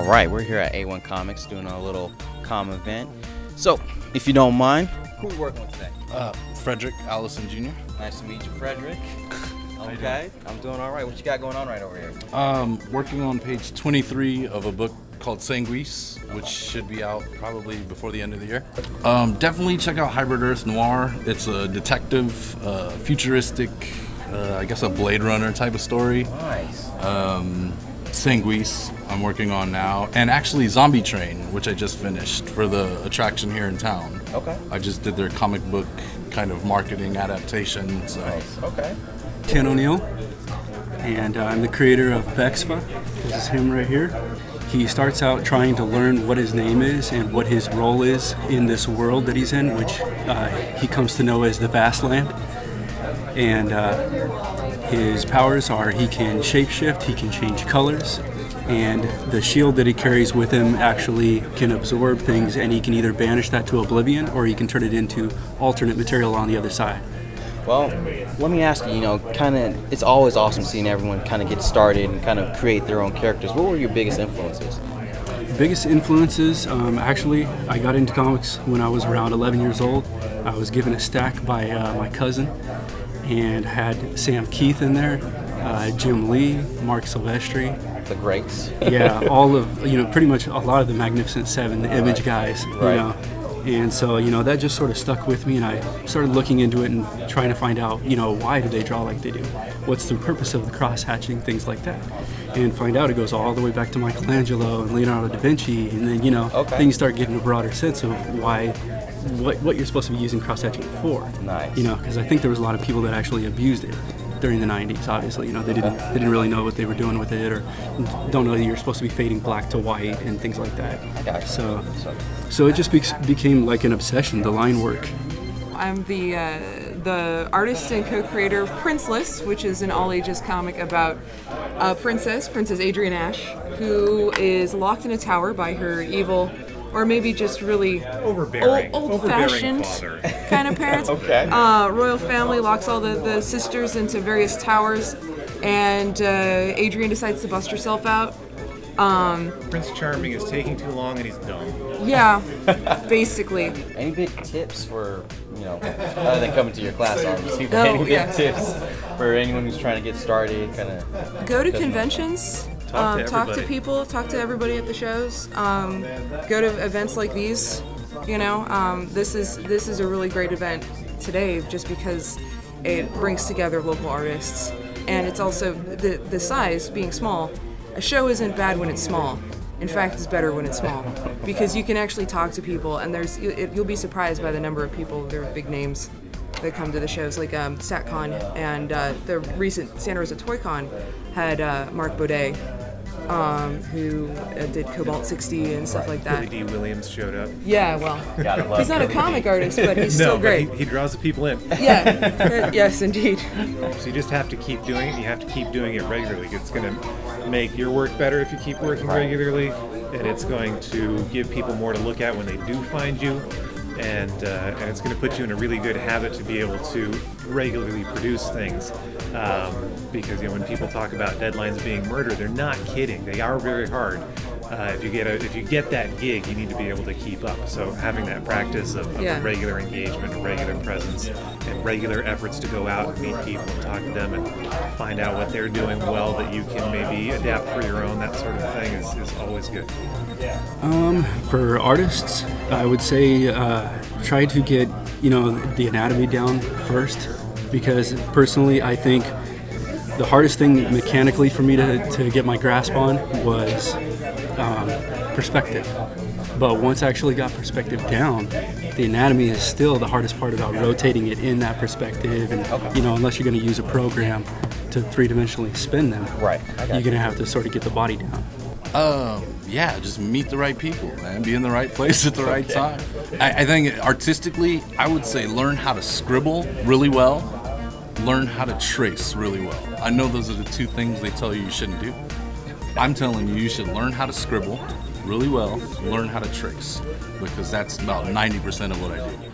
right, we're here at A1 Comics doing a little comm event. So, if you don't mind, who are we working with today? Frederick Allison Jr. Nice to meet you, Frederick. Okay, I'm doing all right. What you got going on right over here? Working on page 23 of a book called Princeless, which should be out probably before the end of the year. Definitely check out Hybrid Earth Noir. It's a detective, futuristic, I guess a Blade Runner type of story. Nice. Princeless I'm working on now, and actually Zombie Train, which I just finished for the attraction here in town. Okay. I just did their comic book kind of marketing adaptation. So. Nice. Okay. Ken O'Neill, and I'm the creator of Bexfa. This is him right here. He starts out trying to learn what his name is and what his role is in this world that he's in, which he comes to know as the Vast Land. And his powers are he can shapeshift, he can change colors, and the shield that he carries with him actually can absorb things, and he can either banish that to oblivion or he can turn it into alternate material on the other side. Well, let me ask you, it's always awesome seeing everyone kind of get started and kind of create their own characters. What were your biggest influences? Biggest influences, actually, I got into comics when I was around 11 years old. I was given a stack by my cousin and had Sam Keith in there, Jim Lee, Mark Silvestri. The greats. Yeah, all of, pretty much a lot of the Magnificent Seven, the Image guys, Right. And so, that just sort of stuck with me, and I started looking into it and trying to find out, why do they draw like they do? What's the purpose of the cross-hatching, things like that? And find out it goes all the way back to Michelangelo and Leonardo da Vinci, and then, then you start getting a broader sense of what you're supposed to be using cross-hatching for. Nice. Because I think there was a lot of people that actually abused it during the 90s, obviously. They didn't really know what they were doing with it, or don't know that you're supposed to be fading black to white and things like that. Gotcha. So it just became like an obsession, the line work. I'm the artist and co-creator of Princeless, which is an all-ages comic about a Princess Adrienne Ash, who is locked in a tower by her evil, or maybe just really old-fashioned kind of parents. Okay. Royal family locks all the sisters into various towers, and Adrienne decides to bust herself out. Prince Charming is taking too long and he's dumb. Yeah, basically. Any big tips for, other than coming to your class, obviously, but any big tips for anyone who's trying to get started, kind of? Go to conventions. Talk to people, talk to everybody at the shows. Go to events like these. This is a really great event today, just because it brings together local artists, and it's also the size being small. A show isn't bad when it's small. In fact, it's better when it's small, because you can actually talk to people, and you'll be surprised by the number of people. There are big names that come to the shows, like SatCon, and the recent Santa Rosa Toy Con had Mark Baudet, who did Cobalt 60 and stuff like that. Billy D. Williams showed up. Yeah, well, he's not a comic artist, but he's still great. He draws the people in. Yeah, yes, indeed. So you just have to keep doing it. You have to keep doing it regularly. It's going to make your work better if you keep working regularly, and it's going to give people more to look at when they do find you. And it's going to put you in a really good habit to be able to regularly produce things, because when people talk about deadlines being murder, they're not kidding. They are very hard. If you get that gig, you need to be able to keep up. So having that practice of regular engagement, regular presence, and regular efforts to go out and meet people and talk to them and find out what they're doing well that you can maybe adapt for your own, that sort of thing is always good. For artists, I would say try to get the anatomy down first, because personally I think the hardest thing mechanically for me to get my grasp on was perspective. But once I actually got perspective down, the anatomy is still the hardest part about rotating it in that perspective, and unless you're going to use a program to three-dimensionally spin them, you're going to have to sort of get the body down. Yeah, just meet the right people, man. Be in the right place at the right time. I think artistically, I would say learn how to scribble really well, learn how to trace really well. I know those are the two things they tell you shouldn't do. I'm telling you should learn how to scribble really well, learn how to trace, because that's about 90% of what I do.